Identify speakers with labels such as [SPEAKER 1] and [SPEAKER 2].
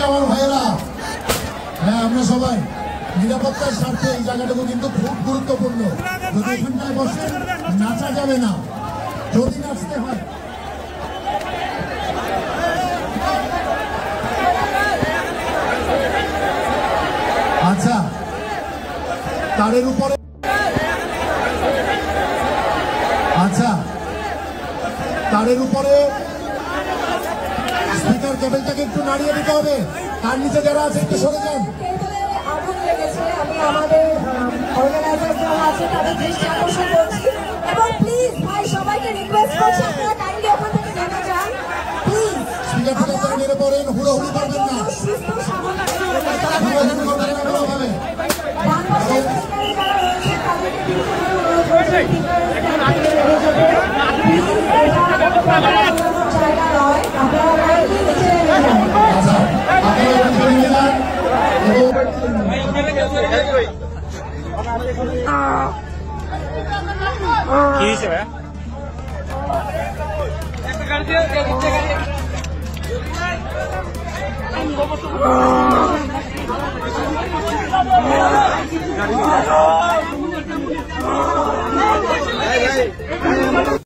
[SPEAKER 1] আমার ভাইয়েরা, হ্যাঁ আমরা সবাই নিরাপত্তার স্বার্থে এই জায়গাটুকু কিন্তু খুব গুরুত্বপূর্ণ। যদি এখানটায় বসে নাচা যাবে না, যদি নাচতে হয় আচ্ছা তারের উপরে, আচ্ছা তারের উপরে স্পিকার কেবলটাকে একটু নাড়িয়ে দিতে হবে। তার নিচে যারা আছে একটু সরে যান।
[SPEAKER 2] আগুন লেগেছে, আমি আমাদের অর্গানাইজার যারা আছে তাদের দৃষ্টি আকর্ষণ করছি এবং প্লিজ ভাই সবাইকে রিকোয়েস্ট করছি আপনারা কাইন্ডলি ওখান থেকে নেমে যান প্লিজ।
[SPEAKER 1] স্পিকার থেকে নেমে পড়েন, হুড়োহুড়ি করবেন না,
[SPEAKER 2] সুস্থ স্বাভাবিক
[SPEAKER 1] হুড়োহুড়ি করবেন না কোনোভাবে।
[SPEAKER 2] ডান পাশে স্পিকারে যারা রয়েছে তাদেরকে জায়গা নয়, আপনারা কাইন্ডলি নিচে নেমে যান।
[SPEAKER 1] আচ্ছা আপনারা একটু নিয়ে যান
[SPEAKER 3] কি হিসেবে একটা গাড়ি দিয়ে